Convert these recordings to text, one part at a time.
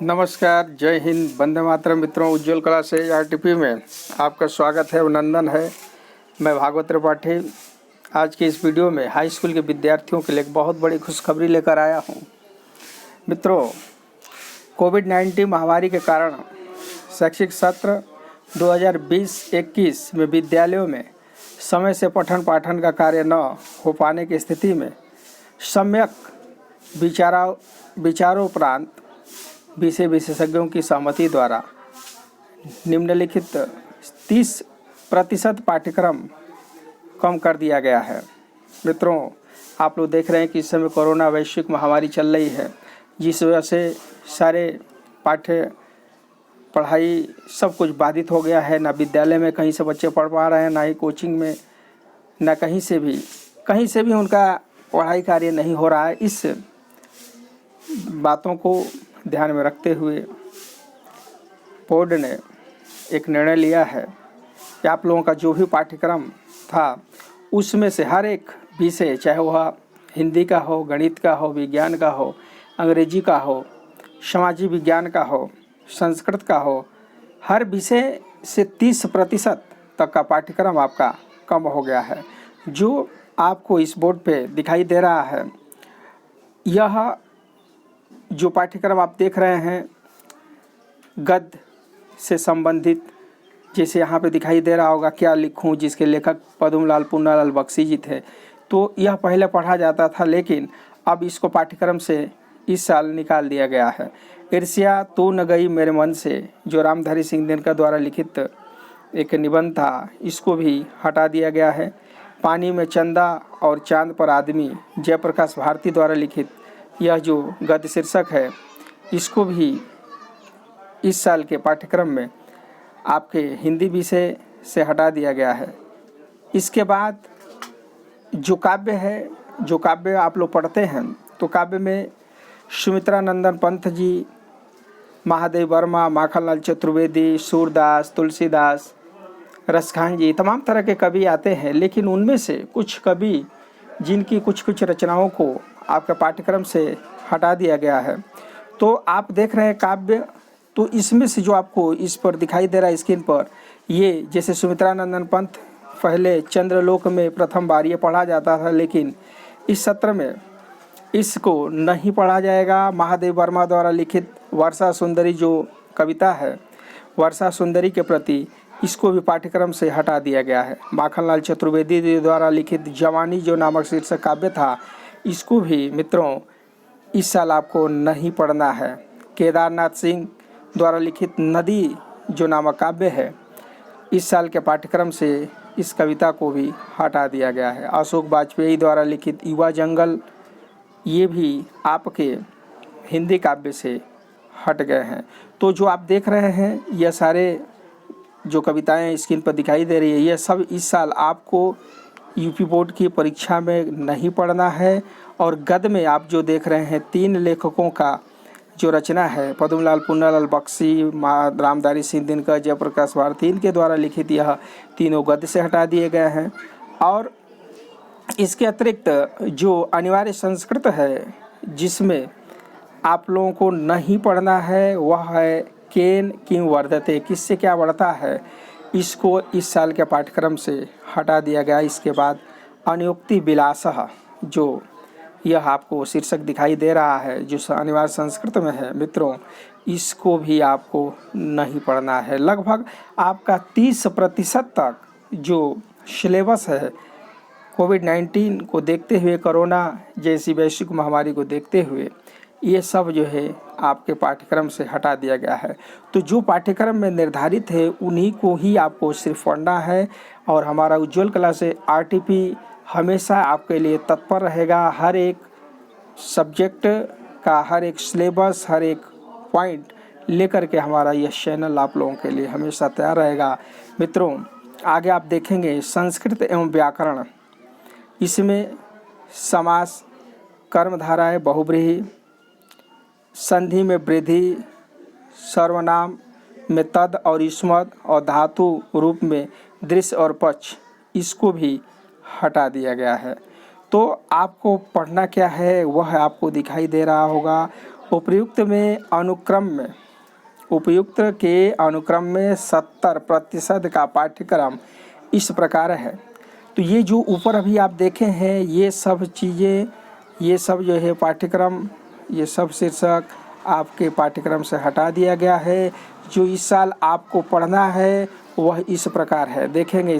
नमस्कार, जय हिंद, वंदे मातरम। मित्रों, उज्ज्वल कला से आरटीपी में आपका स्वागत है, अभिनंदन है। मैं भागवत त्रिपाठी आज के इस वीडियो में हाई स्कूल के विद्यार्थियों के लिए एक बहुत बड़ी खुशखबरी लेकर आया हूं। मित्रों, कोविड-19 महामारी के कारण शैक्षिक सत्र 2020-21 में विद्यालयों में समय से पठन पाठन का कार्य न हो पाने की स्थिति में सम्यक विचारोपरांत विषय विशेषज्ञों की सहमति द्वारा निम्नलिखित 30% पाठ्यक्रम कम कर दिया गया है। मित्रों, आप लोग देख रहे हैं कि इस समय कोरोना वैश्विक महामारी चल रही है, जिस वजह से सारे पढ़ाई सब कुछ बाधित हो गया है। ना विद्यालय में कहीं से बच्चे पढ़ पा रहे हैं, ना ही कोचिंग में, ना कहीं से भी उनका पढ़ाई कार्य नहीं हो रहा है। इस बातों को ध्यान में रखते हुए बोर्ड ने एक निर्णय लिया है कि आप लोगों का जो भी पाठ्यक्रम था उसमें से हर एक विषय, चाहे वह हिंदी का हो, गणित का हो, विज्ञान का हो, अंग्रेजी का हो, सामाजिक विज्ञान का हो, संस्कृत का हो, हर विषय से 30% तक का पाठ्यक्रम आपका कम हो गया है। जो आपको इस बोर्ड पे दिखाई दे रहा है, यह जो पाठ्यक्रम आप देख रहे हैं गद्य से संबंधित, जैसे यहाँ पे दिखाई दे रहा होगा क्या लिखूँ, जिसके लेखक पद्मलाल पूर्णालाल बख्शी जी थे। तो यह पहले पढ़ा जाता था, लेकिन अब इसको पाठ्यक्रम से इस साल निकाल दिया गया है। ईर्ष्या तू न गई मेरे मन से, जो रामधारी सिंह दिनकर द्वारा लिखित एक निबंध था, इसको भी हटा दिया गया है। पानी में चंदा और चांद पर आदमी, जयप्रकाश भारती द्वारा लिखित यह जो गद्य शीर्षक है, इसको भी इस साल के पाठ्यक्रम में आपके हिंदी विषय से हटा दिया गया है। इसके बाद जो काव्य है, जो काव्य आप लोग पढ़ते हैं, तो काव्य में सुमित्रा नंदन पंत जी, महादेव वर्मा, माखनलाल चतुर्वेदी, सूरदास, तुलसीदास, रसखान जी, तमाम तरह के कवि आते हैं। लेकिन उनमें से कुछ कवि जिनकी कुछ रचनाओं को आपका पाठ्यक्रम से हटा दिया गया है। तो आप देख रहे हैं काव्य, तो इसमें से जो आपको इस पर दिखाई दे रहा है स्क्रीन पर, ये जैसे सुमित्रा नंदन पंत पहले चंद्रलोक में प्रथम बार ये पढ़ा जाता था, लेकिन इस सत्र में इसको नहीं पढ़ा जाएगा। महादेव वर्मा द्वारा लिखित वर्षा सुंदरी जो कविता है, वर्षा सुंदरी के प्रति इसको भी पाठ्यक्रम से हटा दिया गया है। माखनलाल चतुर्वेदी द्वारा लिखित जवानी जो नामक शीर्षक काव्य था, इसको भी मित्रों इस साल आपको नहीं पढ़ना है। केदारनाथ सिंह द्वारा लिखित नदी जो नामक काव्य है, इस साल के पाठ्यक्रम से इस कविता को भी हटा दिया गया है। अशोक वाजपेयी द्वारा लिखित युवा जंगल, ये भी आपके हिंदी काव्य से हट गए हैं। तो जो आप देख रहे हैं, यह सारे जो कविताएं स्क्रीन पर दिखाई दे रही है, यह सब इस साल आपको यूपी बोर्ड की परीक्षा में नहीं पढ़ना है। और गद्य में आप जो देख रहे हैं 3 लेखकों का जो रचना है, पद्मलाल पूर्णालाल बख्शी, रामधारी सिंह दिनकर, जयप्रकाश भारती, इनके द्वारा लिखित यह तीनों गद्य से हटा दिए गए हैं। और इसके अतिरिक्त जो अनिवार्य संस्कृत है, जिसमें आप लोगों को नहीं पढ़ना है, वह है केन किं वर्धते, किससे क्या बढ़ता है, इसको इस साल के पाठ्यक्रम से हटा दिया गया। इसके बाद अनुयुक्ति विलासः, जो यह आपको शीर्षक दिखाई दे रहा है, जो अनिवार्य संस्कृत में है, मित्रों इसको भी आपको नहीं पढ़ना है। लगभग आपका 30% तक जो सिलेबस है, कोविड-19 को देखते हुए, कोरोना जैसी वैश्विक महामारी को देखते हुए, ये सब जो है आपके पाठ्यक्रम से हटा दिया गया है। तो जो पाठ्यक्रम में निर्धारित है उन्हीं को ही आपको सिर्फ पढ़ना है। और हमारा उज्ज्वल कला से आरटीपी हमेशा आपके लिए तत्पर रहेगा। हर एक सब्जेक्ट का हर एक सिलेबस, हर एक पॉइंट लेकर के हमारा यह चैनल आप लोगों के लिए हमेशा तैयार रहेगा। मित्रों, आगे आप देखेंगे संस्कृत एवं व्याकरण, इसमें समास, कर्मधाराएं, बहुब्रीहि, संधि में वृद्धि, सर्वनाम में तद और युष्मद, और धातु रूप में दृश्य और पक्ष, इसको भी हटा दिया गया है। तो आपको पढ़ना क्या है वह आपको दिखाई दे रहा होगा। उपयुक्त के अनुक्रम में 70% का पाठ्यक्रम इस प्रकार है। तो ये जो ऊपर अभी आप देखे हैं ये सब चीज़ें, ये सब जो है पाठ्यक्रम, ये सब शीर्षक आपके पाठ्यक्रम से हटा दिया गया है। जो इस साल आपको पढ़ना है वह इस प्रकार है। देखेंगे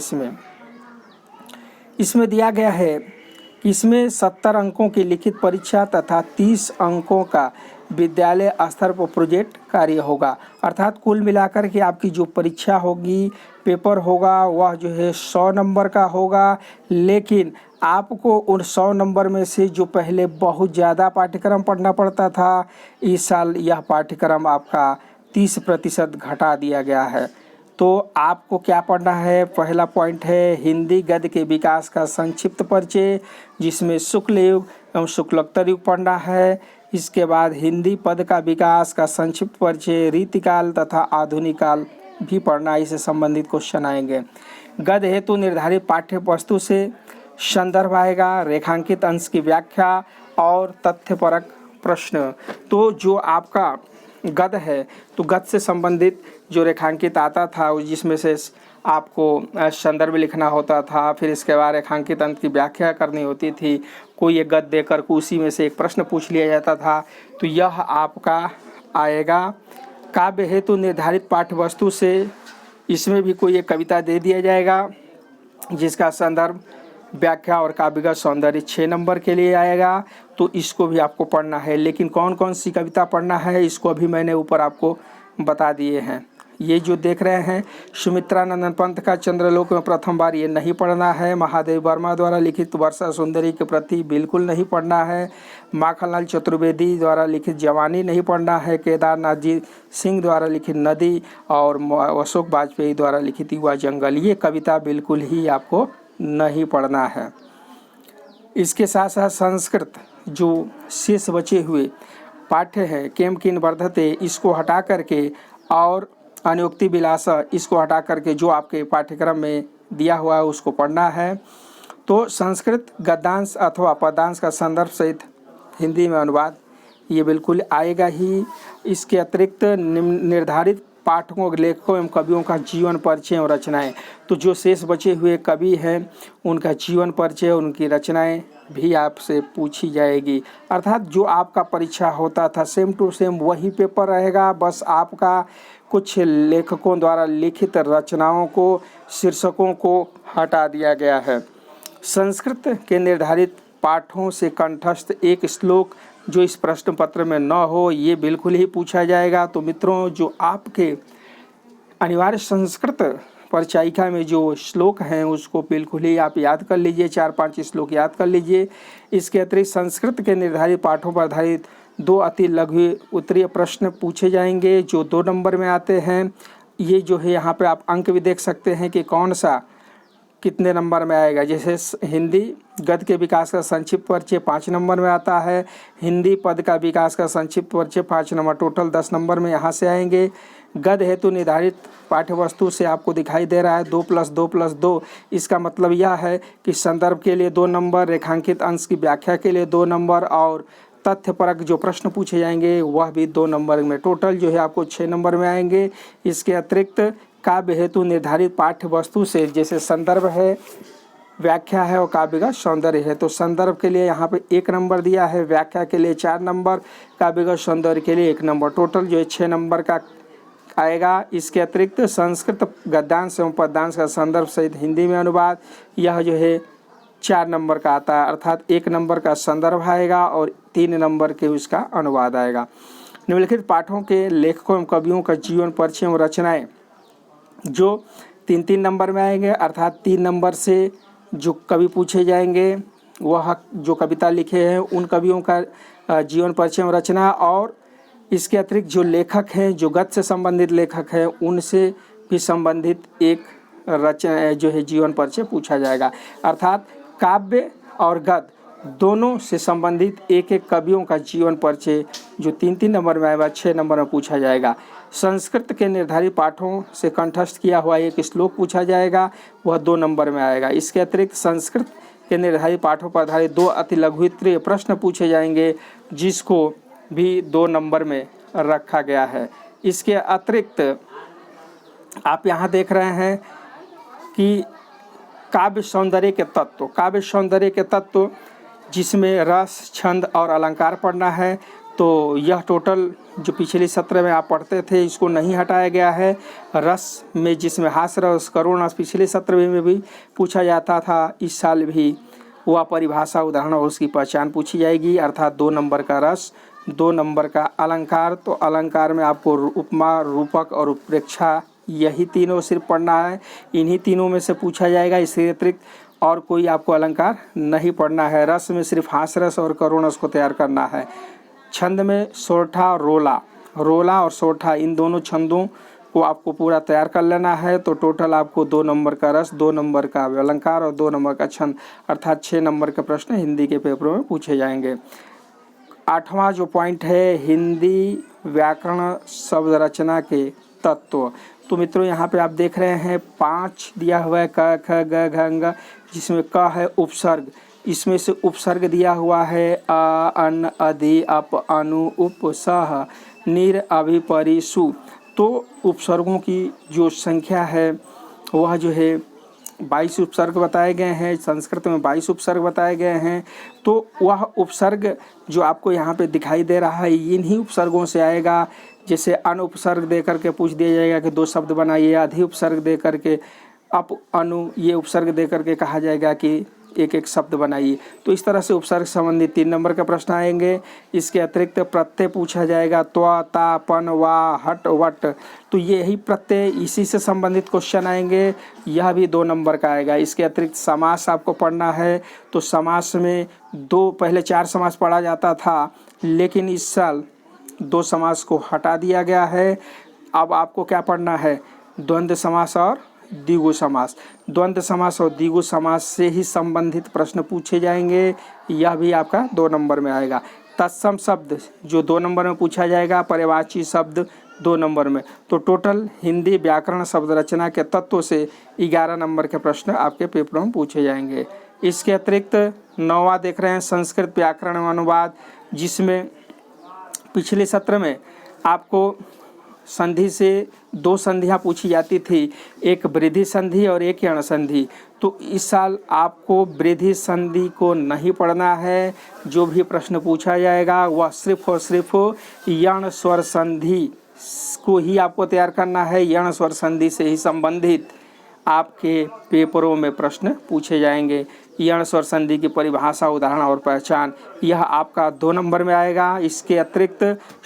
इसमें दिया गया है कि इसमें 70 अंकों की लिखित परीक्षा तथा 30 अंकों का विद्यालय स्तर पर प्रोजेक्ट कार्य होगा। अर्थात कुल मिलाकर के आपकी जो परीक्षा होगी, पेपर होगा, वह जो है 100 नंबर का होगा। लेकिन आपको उन 100 नंबर में से जो पहले बहुत ज़्यादा पाठ्यक्रम पढ़ना पड़ता था, इस साल यह पाठ्यक्रम आपका 30% घटा दिया गया है। तो आपको क्या पढ़ना है? पहला पॉइंट है हिंदी गद्य के विकास का संक्षिप्त परिचय, जिसमें शुक्ल युग एवं शुक्लोत्तर युग पढ़ना है। इसके बाद हिंदी पद का विकास का संक्षिप्त परिचय, रीतिकाल तथा आधुनिक काल भी पढ़ना, इससे संबंधित क्वेश्चन आएंगे। गद्य हेतु निर्धारित पाठ्य वस्तु से संदर्भ आएगा, रेखांकित अंश की व्याख्या और तथ्यपरक प्रश्न। तो जो आपका गद्य है तो गद्य से संबंधित जो रेखांकित आता था जिसमें से आपको संदर्भ लिखना होता था, फिर इसके बाद रेखांकित अंश की व्याख्या करनी होती थी। कोई एक गद्य देकर के उसी में से एक प्रश्न पूछ लिया जाता था। तो यह आपका आएगा। काव्य हेतु निर्धारित पाठ्य वस्तु से इसमें भी कोई एक कविता दे दिया जाएगा जिसका संदर्भ, व्याख्या और काव्यगत सौंदर्य 6 नंबर के लिए आएगा। तो इसको भी आपको पढ़ना है। लेकिन कौन कौन सी कविता पढ़ना है इसको अभी मैंने ऊपर आपको बता दिए हैं। ये जो देख रहे हैं सुमित्रानंदन पंत का चंद्रलोक में प्रथम बार, ये नहीं पढ़ना है। महादेव वर्मा द्वारा लिखित वर्षा सुंदरी के प्रति बिल्कुल नहीं पढ़ना है। माखनलाल चतुर्वेदी द्वारा लिखित जवानी नहीं पढ़ना है। केदारनाथ जी सिंह द्वारा लिखित नदी और अशोक वाजपेयी द्वारा लिखित युवा जंगल, ये कविता बिल्कुल ही आपको नहीं पढ़ना है। इसके साथ साथ संस्कृत जो शेष बचे हुए पाठ्य है, केम किन वर्धते, इसको हटा करके और अनुक्ति विलासा इसको हटा करके जो आपके पाठ्यक्रम में दिया हुआ है उसको पढ़ना है। तो संस्कृत गद्यांश अथवा पदांश का संदर्भ सहित हिंदी में अनुवाद ये बिल्कुल आएगा ही। इसके अतिरिक्त निर्धारित पाठकों, लेखकों एवं कवियों का जीवन परिचय और रचनाएं, तो जो शेष बचे हुए कवि हैं उनका जीवन परिचय, उनकी रचनाएं भी आपसे पूछी जाएगी। अर्थात जो आपका परीक्षा होता था सेम टू सेम वही पेपर रहेगा, बस आपका कुछ लेखकों द्वारा लिखित रचनाओं को, शीर्षकों को हटा दिया गया है। संस्कृत के निर्धारित पाठों से कंठस्थ एक श्लोक जो इस प्रश्न पत्र में न हो, ये बिल्कुल ही पूछा जाएगा। तो मित्रों, जो आपके अनिवार्य संस्कृत परिचायिका में जो श्लोक हैं उसको बिल्कुल ही आप याद कर लीजिए, 4-5 श्लोक याद कर लीजिए। इसके अतिरिक्त संस्कृत के निर्धारित पाठों पर आधारित 2 अति लघु उत्तरीय प्रश्न पूछे जाएंगे जो 2 नंबर में आते हैं। ये जो है यहाँ पे आप अंक भी देख सकते हैं कि कौन सा कितने नंबर में आएगा। जैसे हिंदी गद्य के विकास का संक्षिप्त परिचय 5 नंबर में आता है, हिंदी पद का विकास का संक्षिप्त परिचय 5 नंबर, टोटल 10 नंबर में यहाँ से आएंगे। गद्य हेतु निर्धारित पाठ्य वस्तु से आपको दिखाई दे रहा है 2+2+2, इसका मतलब यह है कि संदर्भ के लिए 2 नंबर, रेखांकित अंश की व्याख्या के लिए 2 नंबर और तथ्यपरक जो प्रश्न पूछे जाएंगे वह भी 2 नंबर में, टोटल जो है आपको 6 नंबर में आएंगे। इसके अतिरिक्त काव्य हेतु निर्धारित पाठ्य वस्तु से जैसे संदर्भ है, व्याख्या है और काव्य का सौंदर्य है, तो संदर्भ के लिए यहाँ पे 1 नंबर दिया है, व्याख्या के लिए 4 नंबर, काव्य का सौंदर्य के लिए 1 नंबर, टोटल जो है 6 नंबर का आएगा। इसके अतिरिक्त संस्कृत गद्यांश एवं पद्यांश का संदर्भ सहित हिंदी में अनुवाद, यह जो है 4 नंबर का आता है। अर्थात 1 नंबर का संदर्भ आएगा और 3 नंबर के उसका अनुवाद आएगा। निम्नलिखित पाठों के लेखकों एवं कवियों का जीवन परिचय एवं रचनाएं जो 3-3 नंबर में आएंगे, अर्थात 3 नंबर से जो कवि पूछे जाएंगे वह जो कविता लिखे हैं उन कवियों का जीवन परिचय एवं रचना, और इसके अतिरिक्त जो लेखक हैं, जो गद्य से संबंधित लेखक हैं, उनसे भी संबंधित एक रचना जो है जीवन परिचय पूछा जाएगा। अर्थात काव्य और गद्य दोनों से संबंधित एक एक कवियों का जीवन परिचय जो 3-3 नंबर में आएगा 6 नंबर में पूछा जाएगा। संस्कृत के निर्धारित पाठों से कंठस्थ किया हुआ एक श्लोक पूछा जाएगा, वह 2 नंबर में आएगा। इसके अतिरिक्त संस्कृत के निर्धारित पाठों पर आधारित 2 अति लघु उत्तरीय प्रश्न पूछे जाएंगे जिसको भी 2 नंबर में रखा गया है। इसके अतिरिक्त आप यहाँ देख रहे हैं कि काव्य सौंदर्य के तत्व जिसमें रस, छंद और अलंकार पढ़ना है। तो यह टोटल जो पिछले सत्र में आप पढ़ते थे इसको नहीं हटाया गया है। रस में जिसमें हास्य रस, करुण रस पिछले सत्र में भी पूछा जाता था, इस साल भी वह परिभाषा, उदाहरण और उसकी पहचान पूछी जाएगी। अर्थात 2 नंबर का रस, 2 नंबर का अलंकार। तो अलंकार में आपको उपमा, रूपक और उत्प्रेक्षा, यही तीनों सिर्फ पढ़ना है। इन्हीं तीनों में से पूछा जाएगा, इसके अतिरिक्त और कोई आपको अलंकार नहीं पढ़ना है। रस में सिर्फ हास्य रस और करुण रस को तैयार करना है। छंद में सोरठा, रोला और सोरठा, इन दोनों छंदों को आपको पूरा तैयार कर लेना है। तो टोटल आपको 2 नंबर का रस, 2 नंबर का अलंकार और 2 नंबर का छंद, अर्थात 6 नंबर के प्रश्न हिंदी के पेपरों में पूछे जाएंगे। 8वां जो पॉइंट है, हिंदी व्याकरण शब्द रचना के तत्व। तो मित्रों यहाँ पे आप देख रहे हैं 5 दिया हुआ है, क, ख, ग, घ, ङ, जिसमें क है उपसर्ग। इसमें से उपसर्ग दिया हुआ है अ, अन, अधि, अप, अनु, उप, सह, निर, अभि, परि, सु। तो उपसर्गों की जो संख्या है वह जो है 22 उपसर्ग बताए गए हैं। संस्कृत में 22 उपसर्ग बताए गए हैं। तो वह उपसर्ग जो आपको यहाँ पे दिखाई दे रहा है इन्हीं उपसर्गों से आएगा। जैसे अन उपसर्ग दे करके पूछ दिया जाएगा कि 2 शब्द बनाइए, अधि उपसर्ग दे करके, अप, अनु ये उपसर्ग दे करके कहा जाएगा कि एक एक शब्द बनाइए। तो इस तरह से उपसर्ग संबंधित 3 नंबर का प्रश्न आएंगे। इसके अतिरिक्त प्रत्यय पूछा जाएगा, त्व, ता, पन, वा, हट, वट। तो यही प्रत्यय, इसी से संबंधित क्वेश्चन आएंगे, यह भी 2 नंबर का आएगा। इसके अतिरिक्त समास आपको पढ़ना है। तो समास में पहले 4 समास पढ़ा जाता था, लेकिन इस साल 2 समास को हटा दिया गया है। अब आपको क्या पढ़ना है, द्वंद्व समास और द्विगु समास। द्वंद्व समास और द्विगु समास से ही संबंधित प्रश्न पूछे जाएंगे, यह भी आपका 2 नंबर में आएगा। तत्सम शब्द जो 2 नंबर में पूछा जाएगा, पर्यायवाची शब्द 2 नंबर में। तो टोटल हिंदी व्याकरण शब्द रचना के तत्व से 11 नंबर के प्रश्न आपके पेपरों में पूछे जाएंगे। इसके अतिरिक्त 9वां देख रहे हैं, संस्कृत व्याकरण एवं अनुवाद, जिसमें पिछले सत्र में आपको संधि से 2 संधियाँ पूछी जाती थी, एक वृद्धि संधि और एक यण संधि। तो इस साल आपको वृद्धि संधि को नहीं पढ़ना है। जो भी प्रश्न पूछा जाएगा वह सिर्फ और सिर्फ यण स्वर संधि को ही आपको तैयार करना है। यण स्वर संधि से ही संबंधित आपके पेपरों में प्रश्न पूछे जाएंगे। यण स्वर संधि की परिभाषा, उदाहरण और पहचान, यह आपका 2 नंबर में आएगा। इसके अतिरिक्त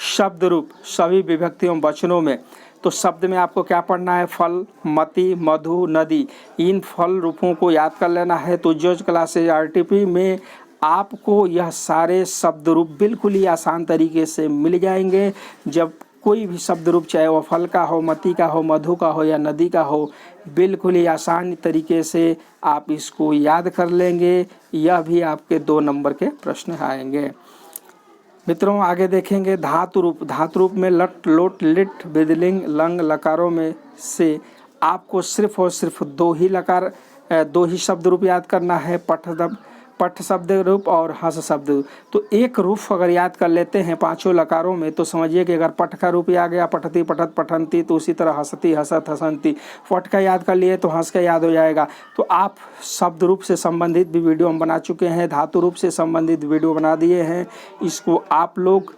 शब्द रूप सभी विभक्तियों वचनों में, तो शब्द में आपको क्या पढ़ना है, फल, मति, मधु, नदी, इन फल रूपों को याद कर लेना है। तो जोज क्लासेज आरटीपी में आपको यह सारे शब्द रूप बिल्कुल ही आसान तरीके से मिल जाएंगे। जब कोई भी शब्द रूप, चाहे वह फल का हो, मति का हो, मधु का हो या नदी का हो, बिल्कुल ही आसान तरीके से आप इसको याद कर लेंगे। यह भी आपके 2 नंबर के प्रश्न आएंगे। मित्रों आगे देखेंगे धातु रूप। धातु रूप में लट, लोट, लिट, विधिलिंग, लंग, लकारों में से आपको सिर्फ और सिर्फ 2 ही शब्द रूप याद करना है, पठ शब्द रूप और हस शब्द रूप। तो एक रूप अगर याद कर लेते हैं 5 लकारों में, तो समझिए कि अगर पठ का रूप आ गया, पठती, पठत, पठंती, तो उसी तरह हसती, हसत, हसंती। पठ का याद कर लिए तो हंस का याद हो जाएगा। तो आप शब्द रूप से संबंधित भी वीडियो हम बना चुके हैं, धातु रूप से संबंधित वीडियो बना दिए हैं। इसको आप लोग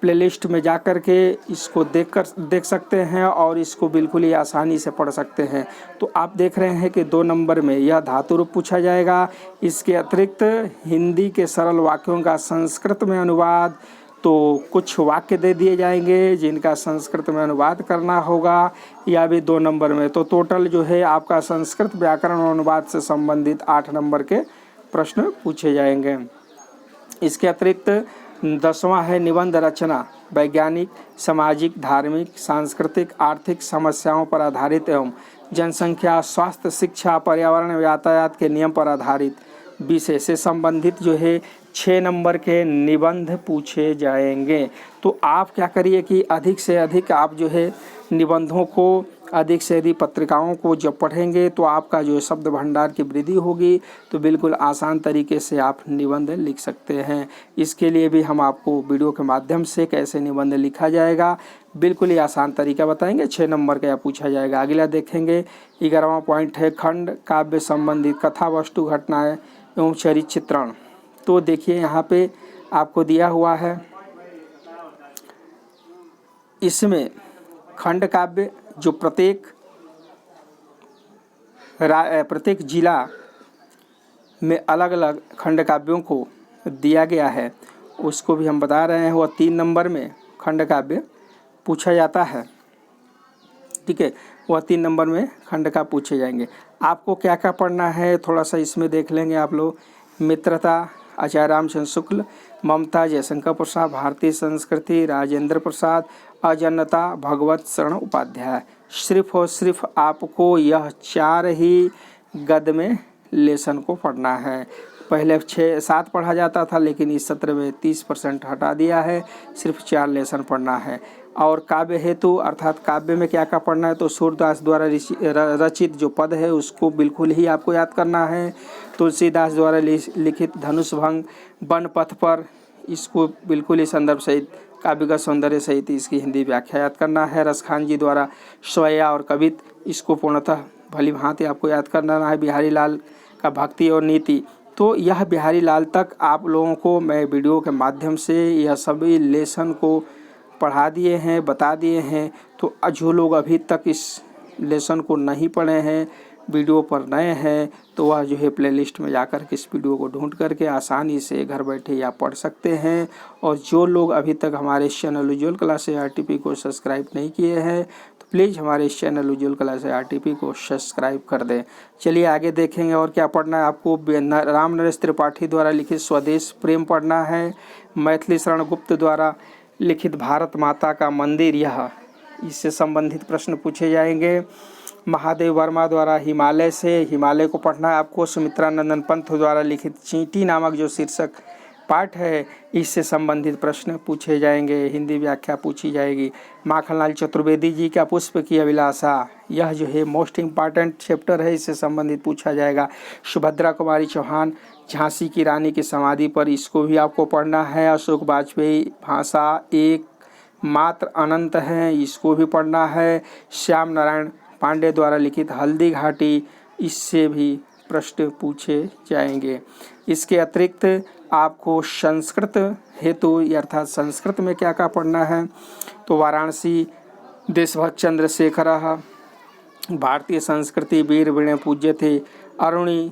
प्लेलिस्ट में जा कर के इसको देख सकते हैं और इसको बिल्कुल ही आसानी से पढ़ सकते हैं। तो आप देख रहे हैं कि 2 नंबर में यह धातु रूप पूछा जाएगा। इसके अतिरिक्त हिंदी के सरल वाक्यों का संस्कृत में अनुवाद, तो कुछ वाक्य दे दिए जाएंगे जिनका संस्कृत में अनुवाद करना होगा, यह भी 2 नंबर में। तो टोटल जो है आपका संस्कृत व्याकरण और अनुवाद से संबंधित 8 नंबर के प्रश्न पूछे जाएंगे। इसके अतिरिक्त 10वां है निबंध रचना, वैज्ञानिक, सामाजिक, धार्मिक, सांस्कृतिक, आर्थिक समस्याओं पर आधारित एवं जनसंख्या, स्वास्थ्य, शिक्षा, पर्यावरण, यातायात के नियम पर आधारित विषय से संबंधित जो है 6 नंबर के निबंध पूछे जाएंगे। तो आप क्या करिए कि अधिक से अधिक आप जो है निबंधों को अधिक से अधिक पत्रिकाओं को जब पढ़ेंगे तो आपका जो शब्द भंडार की वृद्धि होगी, तो बिल्कुल आसान तरीके से आप निबंध लिख सकते हैं। इसके लिए भी हम आपको वीडियो के माध्यम से कैसे निबंध लिखा जाएगा बिल्कुल ही आसान तरीका बताएंगे। 6 नंबर का पूछा जाएगा। अगला देखेंगे 11वां पॉइंट है खंड काव्य संबंधित कथा वस्तु घटनाएं एवं चरित्र चित्रण। तो देखिए यहाँ पे आपको दिया हुआ है, इसमें खंड काव्य जो प्रत्येक जिला में अलग अलग खंड काव्यों को दिया गया है, उसको भी हम बता रहे हैं। वह 3 नंबर में खंड काव्य पूछा जाता है, ठीक है। वह 3 नंबर में खंड का पूछे जाएंगे। आपको क्या क्या पढ़ना है थोड़ा सा इसमें देख लेंगे आप लोग। मित्रता आचार्य रामचंद्र शुक्ल, ममता जयशंकर प्रसाद, भारतीय संस्कृति राजेंद्र प्रसाद, अजन्नता भगवत शरण उपाध्याय। सिर्फ और सिर्फ आपको यह 4 ही गद में लेसन को पढ़ना है। पहले 6-7 पढ़ा जाता था, लेकिन इस सत्र में 30% हटा दिया है, सिर्फ 4 लेसन पढ़ना है। और काव्य हेतु अर्थात काव्य में क्या क्या पढ़ना है, तो सूरदास द्वारा रचित जो पद है उसको बिल्कुल ही आपको याद करना है। तुलसीदास द्वारा लिखित धनुष भंग, वन पथ पर, इसको बिल्कुल ही संदर्भ सहित काव्य का सौंदर्य सहित इसकी हिंदी व्याख्या याद करना है। रसखान जी द्वारा स्वया और कवित, इसको पूर्णतः भली भांति आपको याद करना है। बिहारी लाल का भक्ति और नीति, तो यह बिहारी लाल तक आप लोगों को मैं वीडियो के माध्यम से यह सभी लेसन को पढ़ा दिए हैं, बता दिए हैं। तो जो लोग अभी तक इस लेसन को नहीं पढ़े हैं, वीडियो पर नए हैं, तो वह जो है प्लेलिस्ट में जाकर के इस वीडियो को ढूंढ करके आसानी से घर बैठे या पढ़ सकते हैं। और जो लोग अभी तक हमारे इस चैनल उज्ज्वल क्लास आरटीपी को सब्सक्राइब नहीं किए हैं, तो प्लीज़ हमारे इस चैनल उज्ज्वल क्लास आरटीपी को सब्सक्राइब कर दें। चलिए आगे देखेंगे और क्या पढ़ना है आपको। राम नरेश त्रिपाठी द्वारा लिखित स्वदेश प्रेम पढ़ना है। मैथिली शरण गुप्त द्वारा लिखित भारत माता का मंदिर यह, इससे संबंधित प्रश्न पूछे जाएंगे। महादेव वर्मा द्वारा हिमालय से, हिमालय को पढ़ना है आपको। सुमित्रा नंदन पंत द्वारा लिखित चींटी नामक जो शीर्षक पाठ है, इससे संबंधित प्रश्न पूछे जाएंगे, हिंदी व्याख्या पूछी जाएगी। माखनलाल चतुर्वेदी जी का पुष्प की अभिलाषा, यह जो है मोस्ट इम्पॉर्टेंट चैप्टर है, इससे संबंधित पूछा जाएगा। सुभद्रा कुमारी चौहान झांसी की रानी की समाधि पर, इसको भी आपको पढ़ना है। अशोक वाजपेयी भाषा एक मात्र अनंत है, इसको भी पढ़ना है। श्याम नारायण पांडे द्वारा लिखित हल्दी घाटी, इससे भी प्रश्न पूछे जाएंगे। इसके अतिरिक्त आपको संस्कृत हेतु अर्थात संस्कृत में क्या क्या पढ़ना है, तो वाराणसी देशभक्त चंद्रशेखर, भारतीय संस्कृति वीर विनय पूज्य थे, अरुणी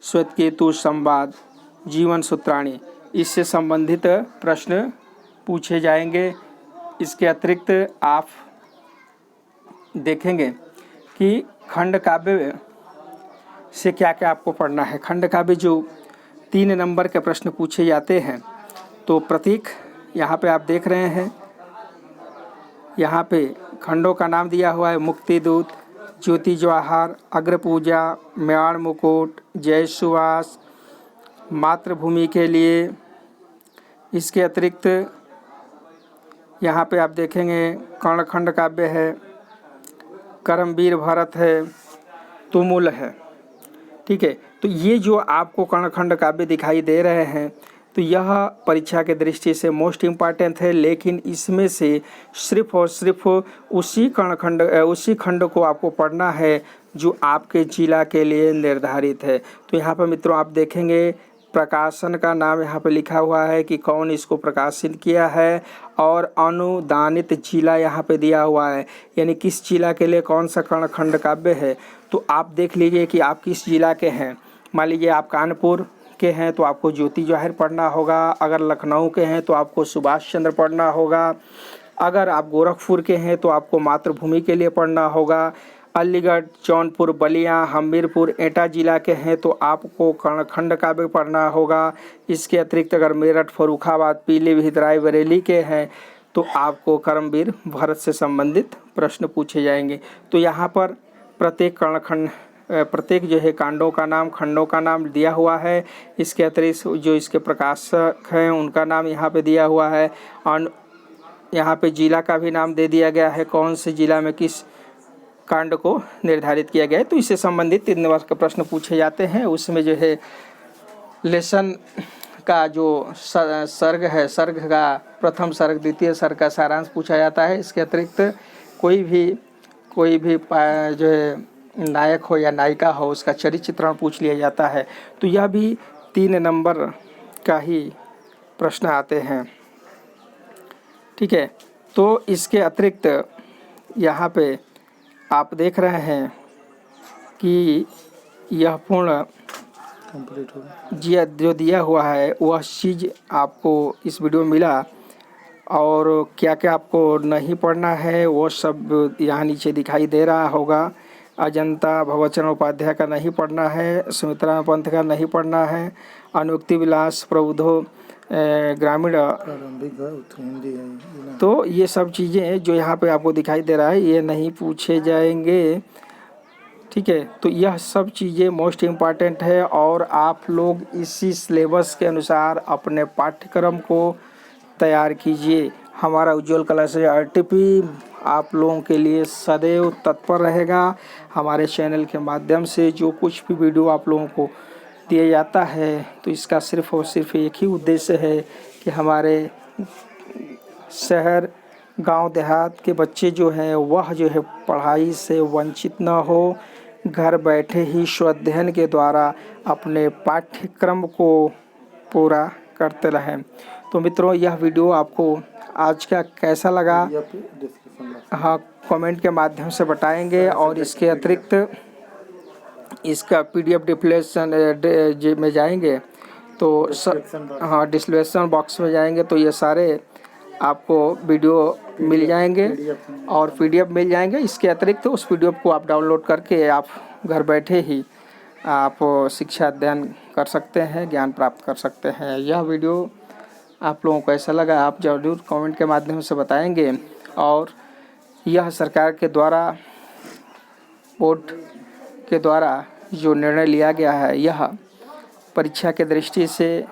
श्वेतकेतु संवाद, जीवन सूत्राणी, इससे संबंधित प्रश्न पूछे जाएंगे। इसके अतिरिक्त आप देखेंगे कि खंड काव्य से क्या क्या आपको पढ़ना है। खंड काव्य जो 3 नंबर के प्रश्न पूछे जाते हैं, तो प्रतीक यहाँ पे आप देख रहे हैं, यहाँ पे खंडों का नाम दिया हुआ है। मुक्ति दूत, ज्योति जवाहर, अग्रपूजा, म्याण मुकुट, जय सुहास, मातृभूमि के लिए। इसके अतिरिक्त यहाँ पे आप देखेंगे कर्णखंड काव्य है, करमवीर भरत है, तुमुल है, ठीक है। तो ये जो आपको कर्णखंड काव्य दिखाई दे रहे हैं, तो यह परीक्षा के दृष्टि से मोस्ट इम्पॉर्टेंट है, लेकिन इसमें से सिर्फ और सिर्फ उसी खंड को आपको पढ़ना है जो आपके जिला के लिए निर्धारित है। तो यहाँ पर मित्रों आप देखेंगे प्रकाशन का नाम यहाँ पे लिखा हुआ है कि कौन इसको प्रकाशित किया है, और अनुदानित जिला यहाँ पे दिया हुआ है, यानी किस जिला के लिए कौन सा कर्णखंड काव्य है। तो आप देख लीजिए कि आप किस जिला के हैं। मान लीजिए आप कानपुर के हैं तो आपको ज्योति जवाहर पढ़ना होगा, अगर लखनऊ के हैं तो आपको सुभाष चंद्र पढ़ना होगा, अगर आप गोरखपुर के हैं तो आपको मातृभूमि के लिए पढ़ना होगा, अलीगढ़, जौनपुर, बलिया, हमीरपुर, एटा जिला के हैं तो आपको कर्णखंड काव्य पढ़ना होगा। इसके अतिरिक्त अगर मेरठ, फर्रुखाबाद, पीलीभीत, रायबरेली के हैं तो आपको करमवीर भरत से संबंधित प्रश्न पूछे जाएंगे। तो यहाँ पर प्रत्येक जो है कांडों का नाम, खंडों का नाम दिया हुआ है। इसके अतिरिक्त जो इसके प्रकाशक हैं उनका नाम यहाँ पे दिया हुआ है, और यहाँ पे जिला का भी नाम दे दिया गया है, कौन से जिला में किस कांड को निर्धारित किया गया है। तो इससे संबंधित 3 नंबर के प्रश्न पूछे जाते हैं। उसमें जो है लेसन का जो सर्ग है, सर्ग का प्रथम सर्ग, द्वितीय सर्ग का सारांश पूछा जाता है। इसके अतिरिक्त कोई भी जो है नायक हो या नायिका हो, उसका चरित्र चित्रण पूछ लिया जाता है। तो यह भी 3 नंबर का ही प्रश्न आते हैं। ठीक है, तो इसके अतिरिक्त यहाँ पे आप देख रहे हैं कि यह पूर्ण कंप्लीट हो गया। जो दिया हुआ है वह चीज़ आपको इस वीडियो में मिला, और क्या क्या आपको नहीं पढ़ना है वो सब यहाँ नीचे दिखाई दे रहा होगा। अजंता भवचरण उपाध्याय का नहीं पढ़ना है, सुमित्रा पंथ का नहीं पढ़ना है, अनुक्ति विलास प्रबुद्धो ग्रामीण, प्रारंभिक है, उत्तर हिंदी है ये ना। तो ये सब चीज़ें जो यहाँ पे आपको दिखाई दे रहा है ये नहीं पूछे जाएंगे। ठीक है, तो यह सब चीज़ें मोस्ट इम्पॉर्टेंट है, और आप लोग इसी सिलेबस के अनुसार अपने पाठ्यक्रम को तैयार कीजिए। हमारा उज्ज्वल क्लासेस RTP आप लोगों के लिए सदैव तत्पर रहेगा। हमारे चैनल के माध्यम से जो कुछ भी वीडियो आप लोगों को दिया जाता है, तो इसका सिर्फ और सिर्फ एक ही उद्देश्य है कि हमारे शहर गांव देहात के बच्चे जो हैं वह जो है पढ़ाई से वंचित न हो, घर बैठे ही स्वाध्ययन के द्वारा अपने पाठ्यक्रम को पूरा करते रहें। तो मित्रों, यह वीडियो आपको आज का कैसा लगा, हाँ कमेंट के माध्यम से बताएंगे। और इसके अतिरिक्त इसका PDF डिस्क्रिप्शन में जाएंगे तो हाँ डिस्क्रिप्शन बॉक्स में जाएंगे तो ये सारे आपको वीडियो मिल जाएंगे और PDF मिल जाएंगे। इसके अतिरिक्त उस PDF को आप डाउनलोड करके आप घर बैठे ही आप शिक्षा अध्ययन कर सकते हैं, ज्ञान प्राप्त कर सकते हैं। यह वीडियो आप लोगों को कैसा लगा आप जरूर कमेंट के माध्यम से बताएंगे। और यह सरकार के द्वारा, बोर्ड के द्वारा जो निर्णय लिया गया है, यह परीक्षा के दृष्टि से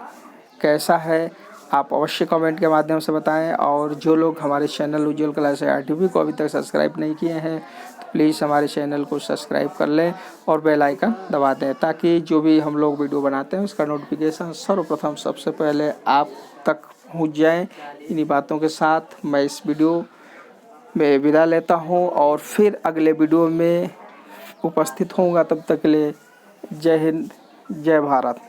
कैसा है आप अवश्य कमेंट के माध्यम से बताएं। और जो लोग हमारे चैनल उज्ज्वल क्लासेस RTP को अभी तक सब्सक्राइब नहीं किए हैं तो प्लीज़ हमारे चैनल को सब्सक्राइब कर लें और बेल आइकन दबा दें, ताकि जो भी हम लोग वीडियो बनाते हैं उसका नोटिफिकेशन सर्वप्रथम सबसे पहले आप तक पहुंच जाए। इन्हीं बातों के साथ मैं इस वीडियो में विदा लेता हूं और फिर अगले वीडियो में उपस्थित होऊंगा। तब तक के लिए जय हिंद, जय भारत।